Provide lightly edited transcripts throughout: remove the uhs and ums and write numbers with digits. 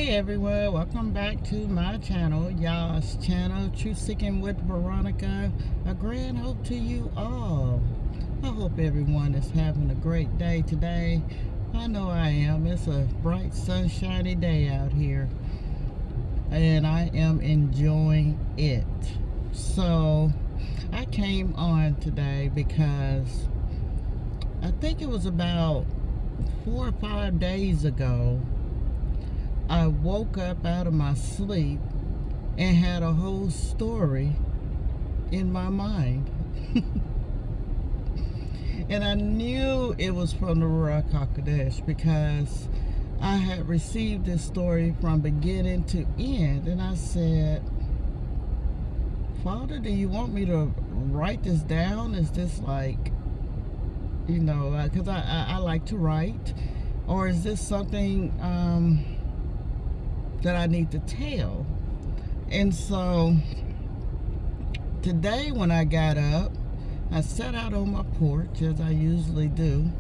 Hey everyone, welcome back to my channel, y'all's channel, Truth Seeking with Veronica. A grand hope to you all. I hope everyone is having a great day today. I know I am. It's a bright, sunshiny day out here, and I am enjoying it. So I came on today because I think it was about 4 or 5 days ago, I woke up out of my sleep and had a whole story in my mind. And I knew it was from the Ruach because I had received this story from beginning to end. And I said, Father, do you want me to write this down? Is this like, because I like to write. Or is this something that I need to tell? And so today when I got up, I sat out on my porch as I usually do,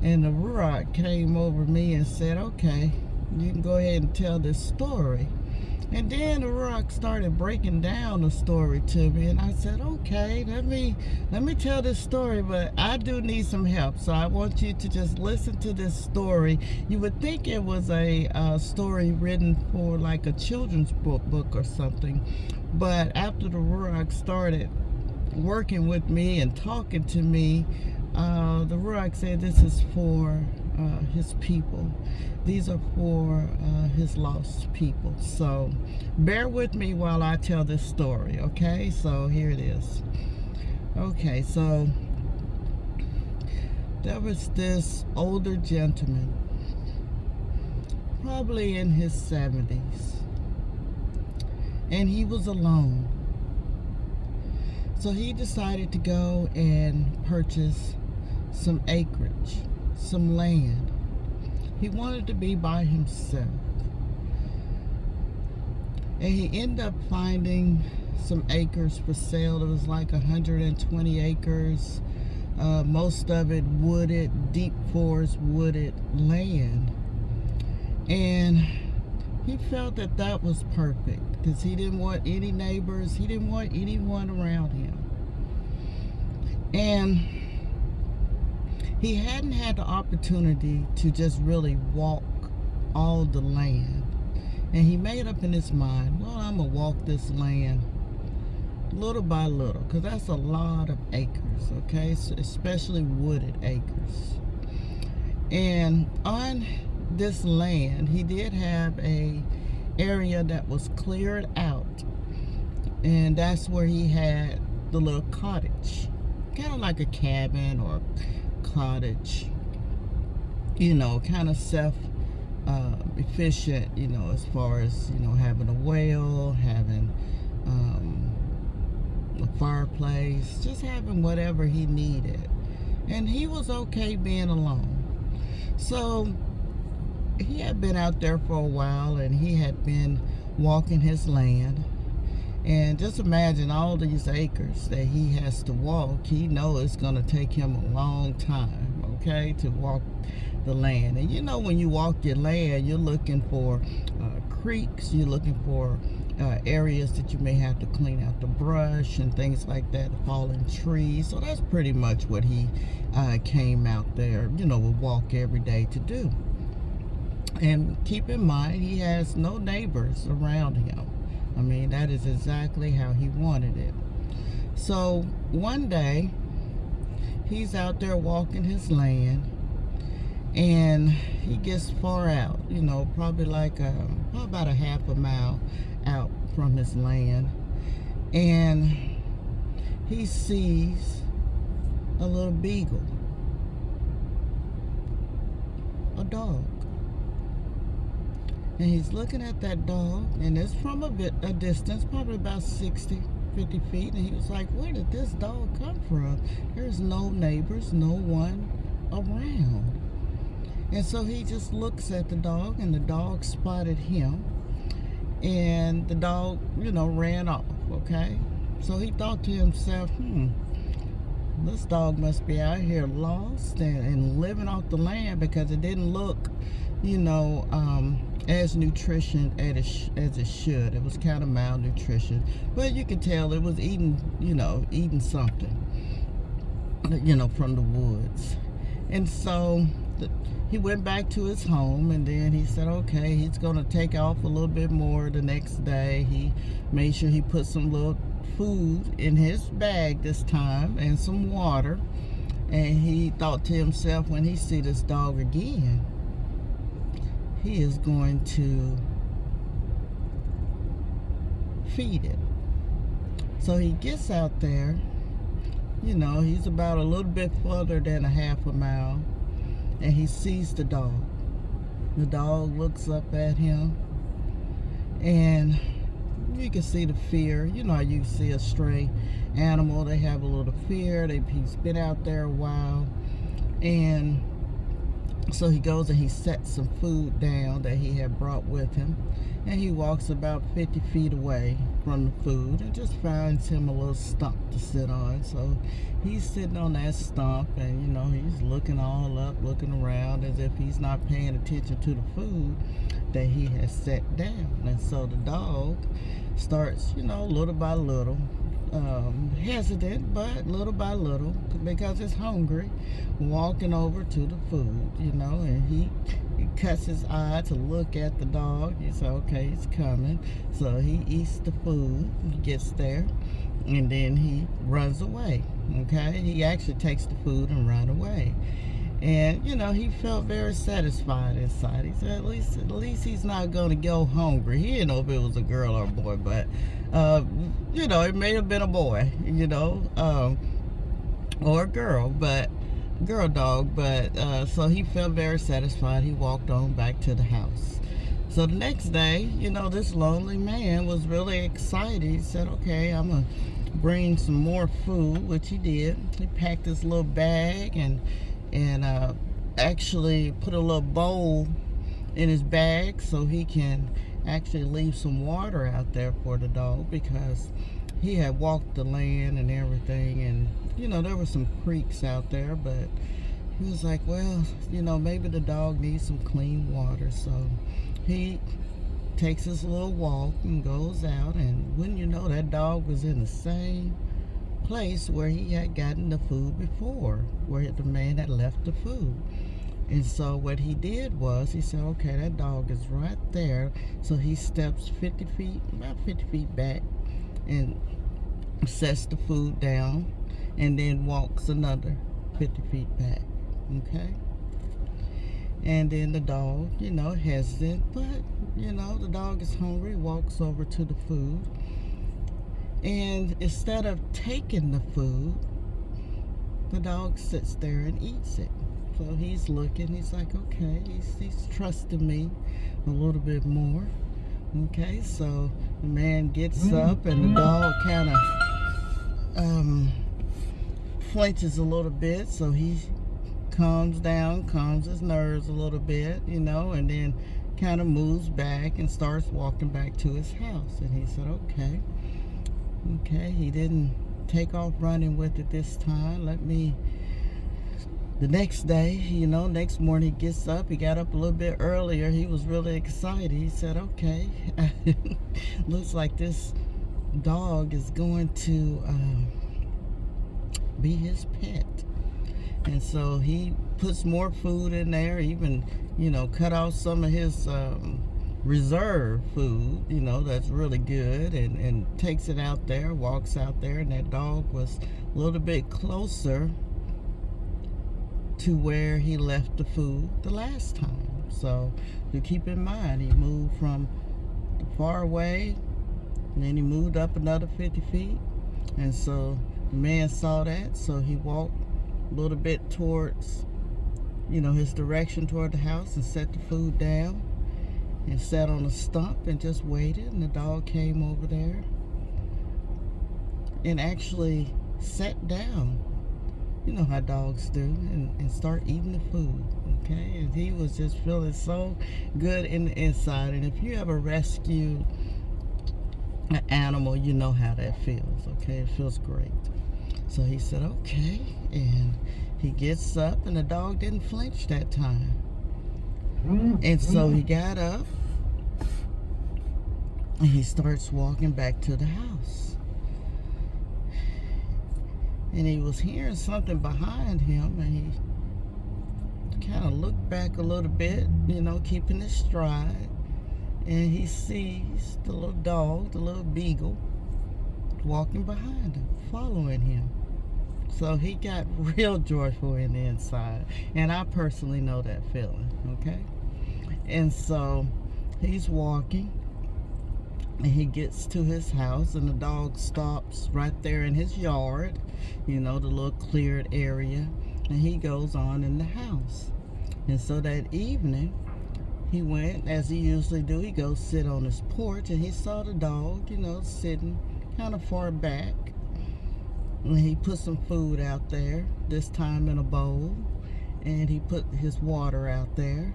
and the Ruach came over me and said, okay, you can go ahead and tell this story. And then the Ruach started breaking down the story to me, and I said, okay, let me tell this story, but I do need some help. So I want you to just listen to this story. You would think it was a story written for like a children's book or something, but after the Ruach started working with me and talking to me, the Ruach said this is for his people. These are for his lost people. So bear with me while I tell this story, okay? So here it is. Okay, so there was this older gentleman, probably in his 70s, and he was alone. So he decided to go and purchase some acreage, some land. He wanted to be by himself. And he ended up finding some acres for sale. It was like 120 acres. Most of it wooded, deep forest wooded land. And he felt that that was perfect because he didn't want any neighbors. He didn't want anyone around him. And he hadn't had the opportunity to just really walk all the land. And he made up in his mind, well, I'm going to walk this land little by little, because that's a lot of acres, okay? So especially wooded acres. And on this land, he did have a area that was cleared out. And that's where he had the little cottage. Kind of like a cabin or cottage, kind of self-efficient, as far as, having a well, having a fireplace, just having whatever he needed. And he was okay being alone. So he had been out there for a while, and he had been walking his land. And just imagine all these acres that he has to walk. He knows it's going to take him a long time, okay, to walk the land. And when you walk your land, you're looking for creeks, you're looking for areas that you may have to clean out the brush and things like that, the fallen trees. So that's pretty much what he came out there, would walk every day to do. And keep in mind, he has no neighbors around him. I mean, that is exactly how he wanted it. So one day, he's out there walking his land, and he gets far out, probably like about a half a mile out from his land, and he sees a little beagle, a dog. And he's looking at that dog, and it's from a distance, probably about 60, 50 feet. And he was like, where did this dog come from? There's no neighbors, no one around. And so he just looks at the dog, and the dog spotted him. And the dog, ran off, okay? So he thought to himself, this dog must be out here lost and living off the land, because it didn't look, as nutrition as it should. It was kind of malnutrition, but you could tell it was eating, eating something, from the woods. And so he went back to his home, and then he said, okay, he's going to take off a little bit more the next day. He made sure he put some little food in his bag this time and some water. And he thought to himself, when he see this dog again, he is going to feed it. So he gets out there, he's about a little bit further than a half a mile, and he sees the dog. The dog looks up at him, and you can see the fear. How you see a stray animal, they have a little fear. He's been out there a while, and so he goes and he sets some food down that he had brought with him, and he walks about 50 feet away from the food and just finds him a little stump to sit on. So he's sitting on that stump, and he's looking all up, looking around as if he's not paying attention to the food that he has set down. And so the dog starts, little by little, hesitant, but little by little, because it's hungry, walking over to the food, and he cuts his eye to look at the dog. He said, okay, he's coming. So he eats the food, he gets there, and then he runs away. Okay, he actually takes the food and runs away. And he felt very satisfied inside. He said, at least he's not going to go hungry. He didn't know if it was a girl or a boy, but it may have been a boy, or a girl, but girl dog. But so he felt very satisfied. He walked on back to the house. So the next day, this lonely man was really excited. He said, okay, I'm gonna bring some more food, which he did. He packed this little bag and actually put a little bowl in his bag so he can actually leave some water out there for the dog, because he had walked the land and everything, and there were some creeks out there, but he was like, well, maybe the dog needs some clean water. So he takes his little walk and goes out, and wouldn't you know, that dog was in the same place where he had gotten the food before, where the man had left the food. And so what he did was, he said, okay, that dog is right there. So he steps about 50 feet back, and sets the food down, and then walks another 50 feet back. Okay, and then the dog, hesitant, but the dog is hungry, walks over to the food. And instead of taking the food, the dog sits there and eats it. So he's looking, he's like, okay, he's trusting me a little bit more. Okay, so the man gets up, and the dog kind of flinches a little bit. So he calms down, calms his nerves a little bit, and then kind of moves back and starts walking back to his house. And he said, okay, he didn't take off running with it this time. The next day, next morning he gets up. He got up a little bit earlier. He was really excited. He said, okay, looks like this dog is going to be his pet. And so he puts more food in there, even, cut off some of his reserve food, that's really good, and takes it out there, walks out there, and that dog was a little bit closer to where he left the food the last time. So to keep in mind, he moved from far away, and then he moved up another 50 feet. And so the man saw that, so he walked a little bit towards, his direction toward the house, and set the food down and sat on a stump and just waited. And the dog came over there and actually sat down, how dogs do, and start eating the food. Okay, and he was just feeling so good in the inside. And if you ever rescue an animal, you know how that feels. Okay, it feels great. So he said, okay, and he gets up, and the dog didn't flinch that time. And so he got up, And he starts walking back to the house. And he was hearing something behind him, and he kind of looked back a little bit, keeping his stride. And he sees the little dog, the little beagle, walking behind him, following him. So he got real joyful in the inside. And I personally know that feeling, okay? And so he's walking, and he gets to his house, and the dog stops right there in his yard, the little cleared area, and he goes on in the house. And so that evening, he went, as he usually do, he goes sit on his porch, and he saw the dog, sitting kind of far back. And he put some food out there, this time in a bowl, and he put his water out there,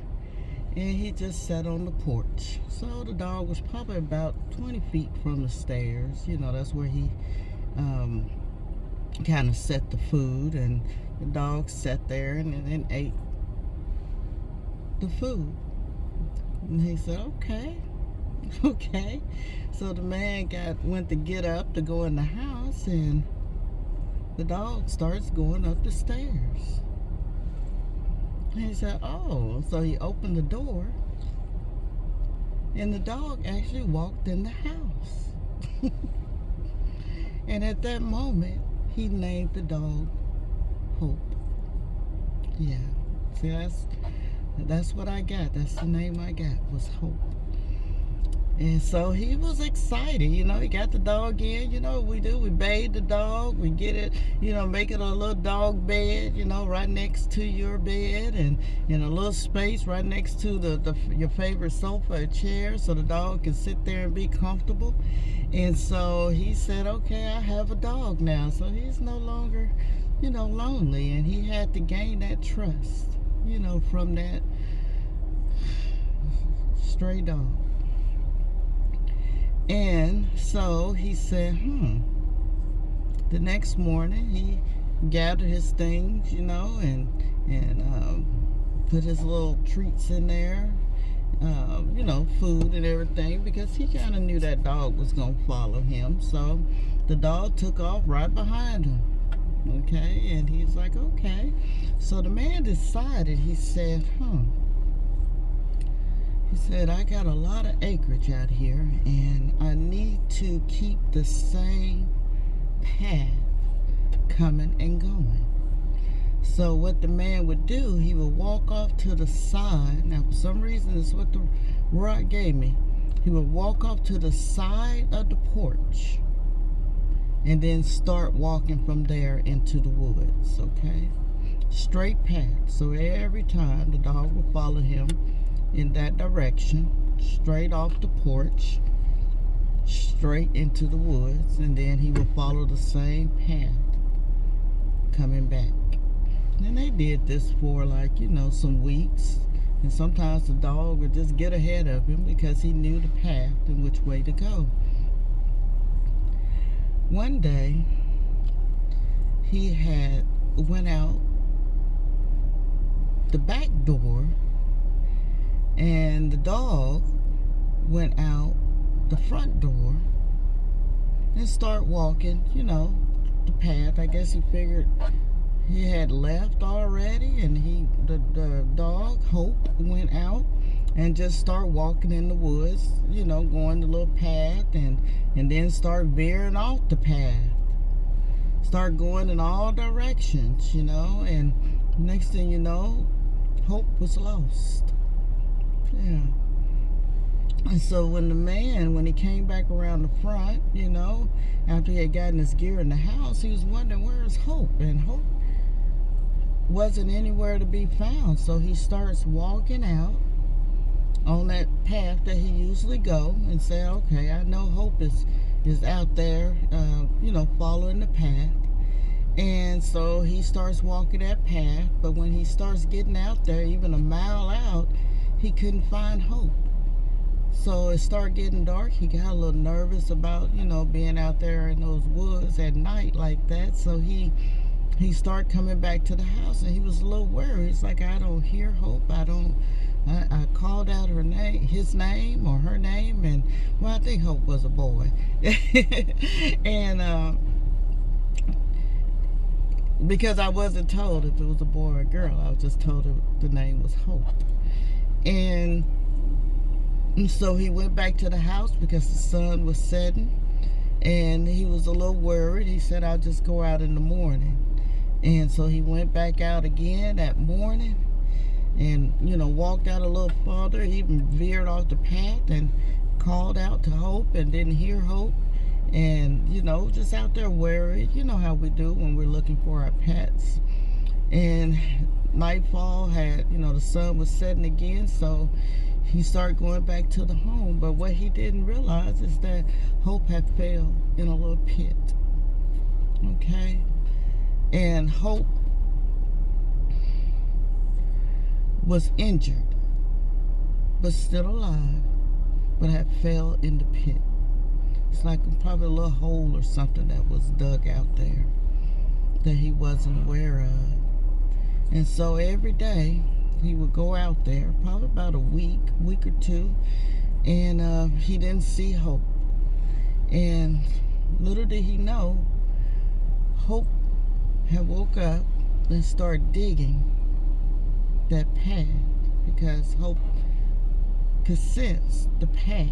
and he just sat on the porch. So the dog was probably about 20 feet from the stairs. That's where he kind of set the food, and the dog sat there and ate the food. And he said, okay. So the man went to get up to go in the house, and the dog starts going up the stairs. And he said, oh. So he opened the door, and the dog actually walked in the house. And at that moment, he named the dog Hope. Yeah. See, that's what I got. That's the name I got, was Hope. And so he was excited, he got the dog in, we do. We bathe the dog, we get it, make it a little dog bed, right next to your bed, and in a little space right next to your favorite sofa or chair, so the dog can sit there and be comfortable. And so he said, okay, I have a dog now. So he's no longer, lonely, and he had to gain that trust, from that stray dog. And so he said, the next morning he gathered his things, and put his little treats in there, food and everything, because he kind of knew that dog was going to follow him. So the dog took off right behind him, okay? And he's like, okay. So the man decided, he said, He said, I got a lot of acreage out here, and I need to keep the same path coming and going. So what the man would do, he would walk off to the side. Now, for some reason, it's what the Ruach gave me. He would walk off to the side of the porch, and then start walking from there into the woods, okay? Straight path. So every time the dog would follow him in that direction, straight off the porch, straight into the woods, and then he would follow the same path coming back. And they did this for some weeks, and sometimes the dog would just get ahead of him because he knew the path and which way to go. One day he went out the back door, and the dog went out the front door and started walking, the path. I guess he figured he had left already, and the dog, Hope, went out and just started walking in the woods, going the little path, and then start veering off the path. Start going in all directions, and next thing you know, Hope was lost. Yeah. And so when he came back around the front, after he had gotten his gear in the house, he was wondering, where's Hope? And Hope wasn't anywhere to be found. So he starts walking out on that path that he usually go, and say, okay, I know Hope is out there, following the path. And so he starts walking that path, but when he starts getting out there, even a mile out, he couldn't find Hope. So it started getting dark. He got a little nervous about, being out there in those woods at night like that. So he started coming back to the house, and he was a little worried. He's like, I don't hear Hope. I I called out his name or her name, and well, I think Hope was a boy. And because I wasn't told if it was a boy or a girl, I was just told the name was Hope. And so he went back to the house because the sun was setting, and he was a little worried. He said, I'll just go out in the morning. And so he went back out again that morning and, walked out a little farther. He even veered off the path and called out to Hope and didn't hear Hope. And, just out there worried. You know how we do when we're looking for our pets. And nightfall had, the sun was setting again, so he started going back to the home. But what he didn't realize is that Hope had fell in a little pit. Okay? And Hope was injured, but still alive, but had fell in the pit. It's like probably a little hole or something that was dug out there that he wasn't aware of. And so every day he would go out there, probably about a week or two, and he didn't see Hope. And little did he know, Hope had woke up and started digging that path, because Hope could sense the path.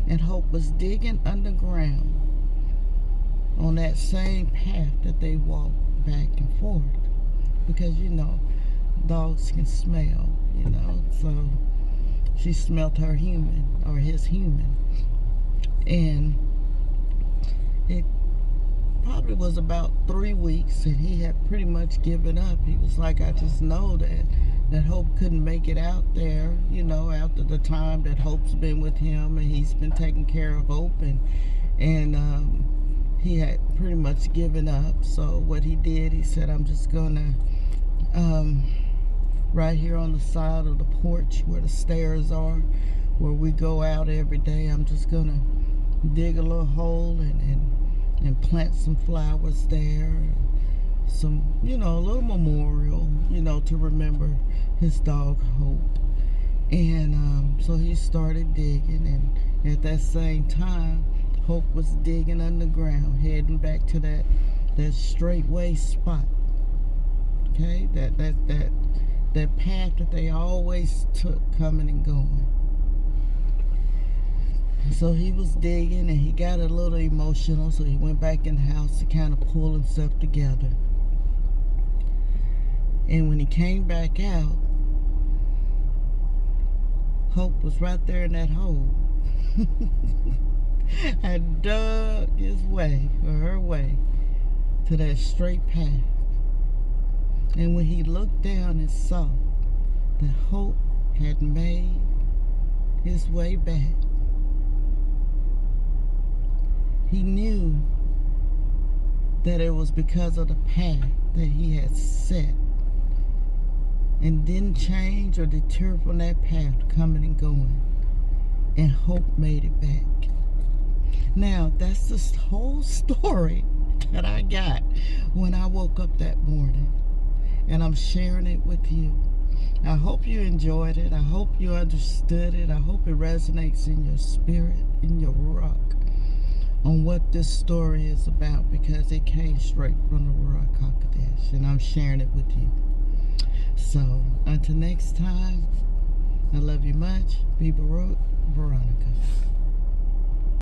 And Hope was digging underground on that same path that they walked back and forth. Because, dogs can smell, So she smelled her human, or his human. And it probably was about 3 weeks, and he had pretty much given up. He was like, I just know that Hope couldn't make it out there, after the time that Hope's been with him, and he's been taking care of Hope, and he had pretty much given up. So what he did, he said, I'm just gonna right here on the side of the porch where the stairs are, where we go out every day, I'm just gonna dig a little hole and plant some flowers there, some, a little memorial, to remember his dog Hope. And so he started digging, and at that same time, Hope was digging underground, heading back to that straightway spot. Okay, that path that they always took, coming and going. So he was digging, and he got a little emotional, so he went back in the house to kind of pull himself together. And when he came back out, Hope was right there in that hole. Had dug his way, or her way, to that straight path. And when he looked down and saw that Hope had made his way back, he knew that it was because of the path that he had set, and didn't change or deter from that path, coming and going. And Hope made it back. Now, that's the whole story that I got when I woke up that morning. And I'm sharing it with you. I hope you enjoyed it. I hope you understood it. I hope it resonates in your spirit, in your Ruach, on what this story is about, because it came straight from the Ruach HaKodesh, and I'm sharing it with you. So, until next time, I love you much. Be Baruch, Veronica.